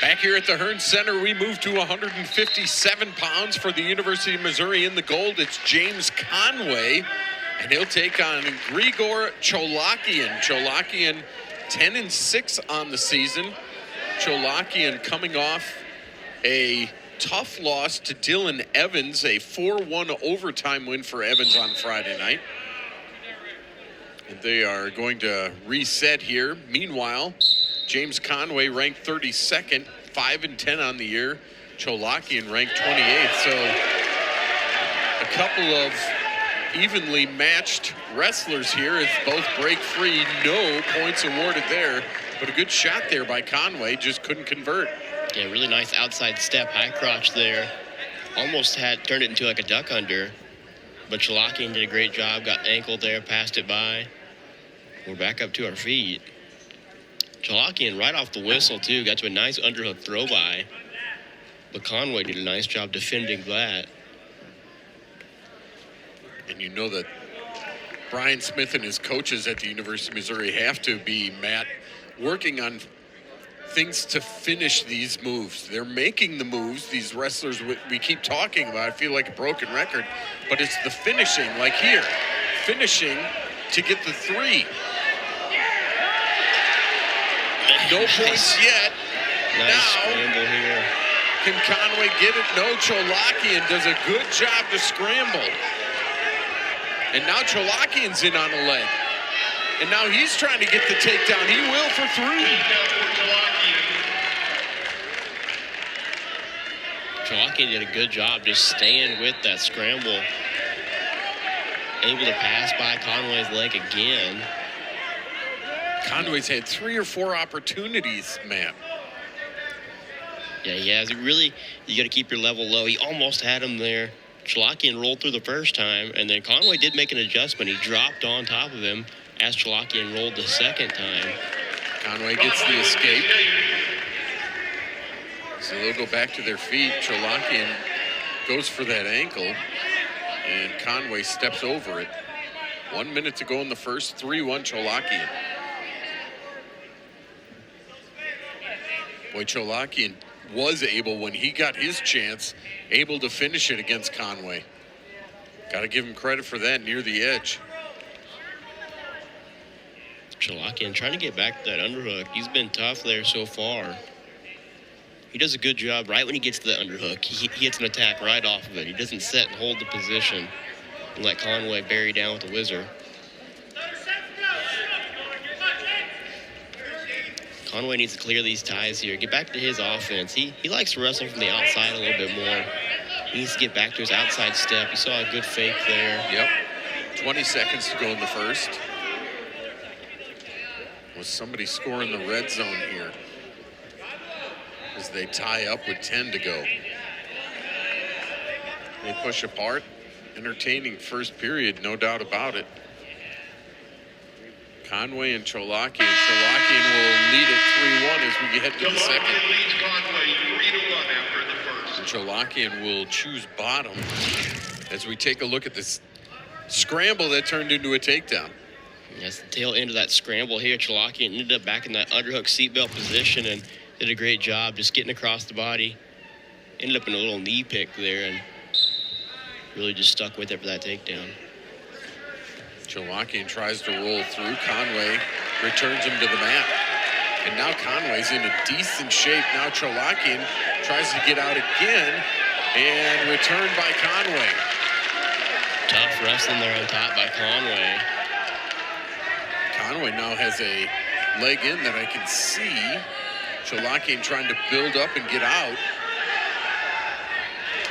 Back here at the Hearn Center, we move to 157 pounds for the University of Missouri. In the gold, it's James Conway, and he'll take on Grigor Cholakyan. Cholakyan 10-6 on the season. Cholakyan coming off a tough loss to Dylan Evans, a 4-1 overtime win for Evans on Friday night. And they are going to reset here. Meanwhile, James Conway ranked 32nd, 5-10 on the year. Cholakyan ranked 28th. So a couple of evenly matched wrestlers here as both break free. No points awarded there, but a good shot there by Conway, just couldn't convert. Yeah, really nice outside step, high crotch there. Almost had turned it into like a duck under, but Cholakyan did a great job, got ankle there, passed it by. We're back up to our feet. Cholakyan right off the whistle, too. Got to a nice underhook throw by. But Conway did a nice job defending that. And you know that Brian Smith and his coaches at the University of Missouri have to be, Matt, working on things to finish these moves. They're making the moves, these wrestlers we keep talking about. I feel like a broken record. But it's the finishing, like here. Finishing to get the three. No points yet. Nice scramble here. Can Conway get it? No, Cholakyan does a good job to scramble. And now Cholakyan's in on the leg. And now he's trying to get the takedown. He will for three. Cholakyan did a good job just staying with that scramble. Able to pass by Conway's leg again. Conway's had 3 or 4 opportunities, Matt. Yeah, he has. You got to keep your level low. He almost had him there. Cholakyan rolled through the first time, and then Conway did make an adjustment. He dropped on top of him as Cholakyan rolled the second time. Conway gets the escape. So they'll go back to their feet. Cholakyan goes for that ankle, and Conway steps over it. 1 minute to go in the first. 3-1 Cholakyan. Boy, Cholakyan was able, when he got his chance, able to finish it against Conway. Got to give him credit for that near the edge. Cholakyan trying to get back to that underhook. He's been tough there so far. He does a good job right when he gets to the underhook. He hits an attack right off of it. He doesn't set and hold the position and let Conway bury down with the whizzer. Conway needs to clear these ties here, get back to his offense. He likes to wrestle from the outside a little bit more. He needs to get back to his outside step. You saw a good fake there. Yep. 20 seconds to go in the first. Was somebody scoring the red zone here as they tie up with 10 to go. They push apart. Entertaining first period, no doubt about it. Conway and Cholakyan. Cholakyan will lead it 3-1 as we head to the second. And Cholakyan will choose bottom as we take a look at this scramble that turned into a takedown. That's the tail end of that scramble here. Cholakyan ended up back in that underhook seatbelt position and did a great job just getting across the body. Ended up in a little knee pick there and really just stuck with it for that takedown. Cholakyan tries to roll through. Conway returns him to the mat. And now Conway's in a decent shape. Now Cholakyan tries to get out again and returned by Conway. Tough wrestling there on top by Conway. Conway now has a leg in that I can see. Cholakyan trying to build up and get out.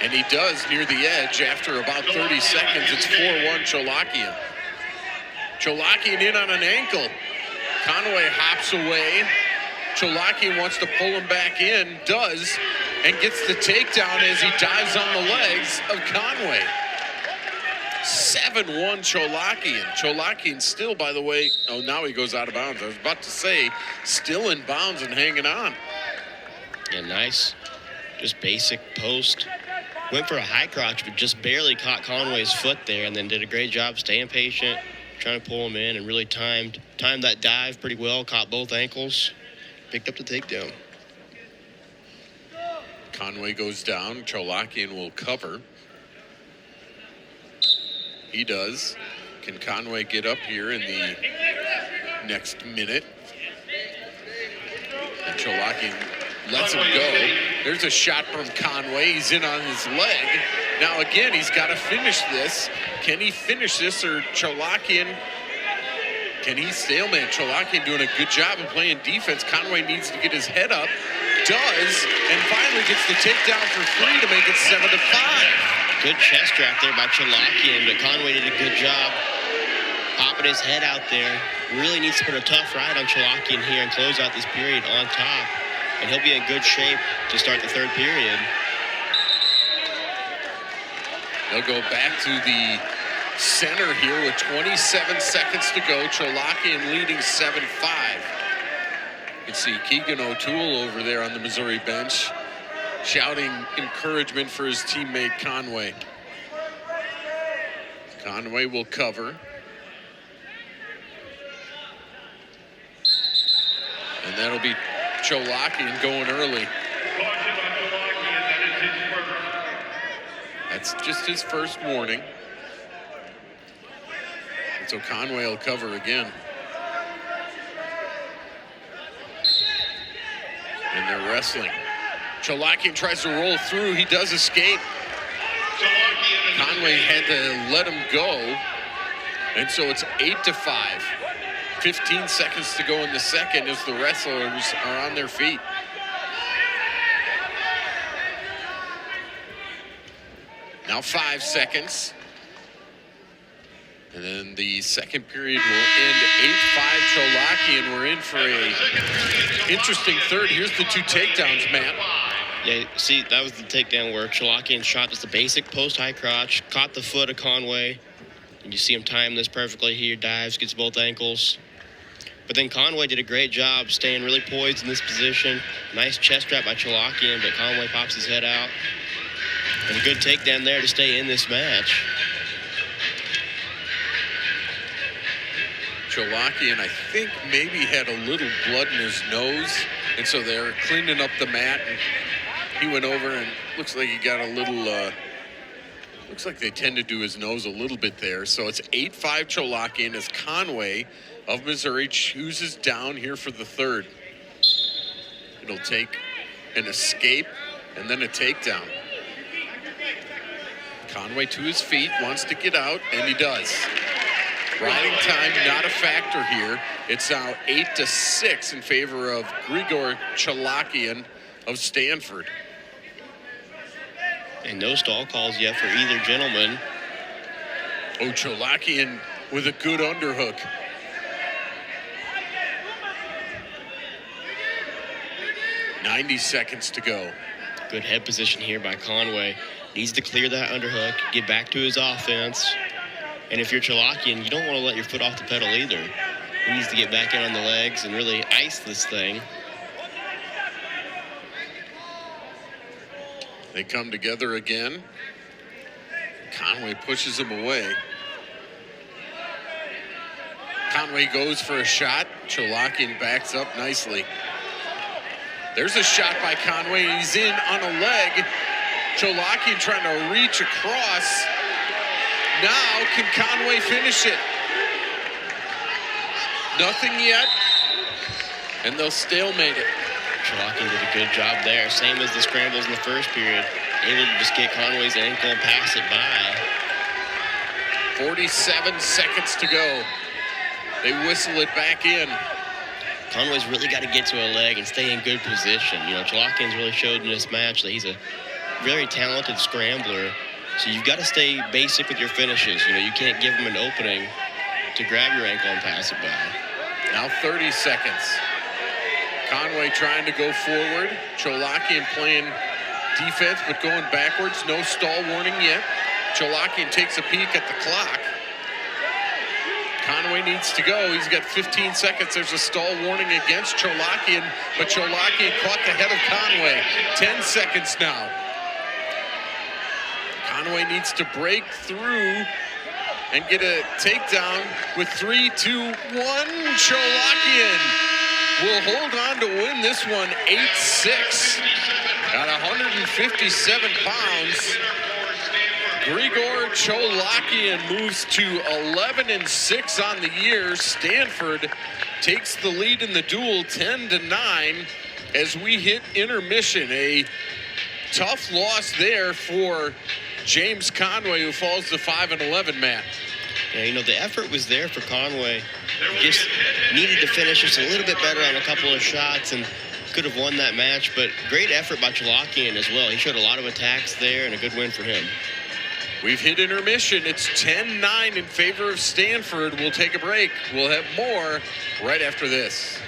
And he does near the edge after about 30 seconds. It's 4-1 Cholakyan. Cholakyan in on an ankle. Conway hops away. Cholakyan wants to pull him back in, does, and gets the takedown as he dives on the legs of Conway. 7-1 Cholakyan. Cholakyan still, by the way, oh, now he goes out of bounds. I was about to say, still in bounds and hanging on. Yeah, nice. Just basic post. Went for a high crotch, but just barely caught Conway's foot there and then did a great job staying patient, trying to pull him in, and really timed that dive pretty well, caught both ankles, picked up the takedown. Conway goes down. Cholakian will cover. He does. Can Conway get up here in the next minute? And Cholakian lets him go. There's a shot from Conway. He's in on his leg. Now again, he's got to finish this. Can he finish this, or Cholakian, can he stalemate? Cholakian doing a good job of playing defense. Conway needs to get his head up. Does, and finally gets the takedown for 3 to make it 7-5. Good chest trap there by Cholakian, but Conway did a good job popping his head out there. Really needs to put a tough ride on Cholakian here and close out this period on top. And he'll be in good shape to start the third period. They'll go back to the center here with 27 seconds to go. Cholakian leading 7-5. You can see Keegan O'Toole over there on the Missouri bench shouting encouragement for his teammate Conway. Conway will cover. And that'll be Cholakian going early. That's just his first warning. And so Conway will cover again. And they're wrestling. Cholakian tries to roll through. He does escape. Conway had to let him go. And so it's 8-5. 15 seconds to go in the second as the wrestlers are on their feet. Now 5 seconds. And then the second period will end 8-5 Cholakian. We're in for a interesting third. Here's the 2 takedowns, Matt. Yeah, see, that was the takedown where Cholakian shot just a basic post high crotch, caught the foot of Conway, and you see him time this perfectly here, dives, gets both ankles. But then Conway did a great job staying really poised in this position. Nice chest trap by Cholakian, but Conway pops his head out. And a good takedown there to stay in this match. Cholakian, I think, maybe had a little blood in his nose, and so they're cleaning up the mat, and he went over and looks like he got a little, looks like they tend to do his nose a little bit there. So it's 8-5 Cholakian as Conway of Missouri chooses down here for the third. It'll take an escape and then a takedown. Conway to his feet, wants to get out, and he does. Riding time not a factor here. It's now 8-6 in favor of Grigor Cholakyan of Stanford. And no stall calls yet for either gentleman. Oh, Cholakyan with a good underhook. .90 seconds to go. Good head position here by Conway. Needs to clear that underhook, get back to his offense. And if you're Cholakyan, you don't want to let your foot off the pedal either. He needs to get back in on the legs and really ice this thing. They come together again. Conway pushes him away. Conway goes for a shot. Cholakyan backs up nicely. There's a shot by Conway. He's in on a leg. Cholakyan trying to reach across. Now, can Conway finish it? Nothing yet. And they'll stalemate it. Cholakyan did a good job there. Same as the scrambles in the first period. Able to just get Conway's ankle and pass it by. 47 seconds to go. They whistle it back in. Conway's really got to get to a leg and stay in good position. You know, Cholakyan's really showed in this match that he's a very talented scrambler. So you've got to stay basic with your finishes. You know, you can't give him an opening to grab your ankle and pass it by. Now 30 seconds. Conway trying to go forward. Cholakyan playing defense but going backwards. No stall warning yet. Cholakyan takes a peek at the clock. Conway needs to go. He's got 15 seconds. There's a stall warning against Cholakyan, but Cholakyan caught the head of Conway. 10 seconds now. Conway needs to break through and get a takedown with 3, 2, 1. Cholakyan will hold on to win this one 8-6 at 157 pounds. Grigor Cholakyan moves to 11-6 on the year. Stanford takes the lead in the duel 10-9 as we hit intermission. A tough loss there for James Conway, who falls to 5-11, Matt. Yeah, you know, the effort was there for Conway. He just needed to finish just a little bit better on a couple of shots and could have won that match, but great effort by Cholakyan as well. He showed a lot of attacks there and a good win for him. We've hit intermission. It's 10-9 in favor of Stanford. We'll take a break. We'll have more right after this.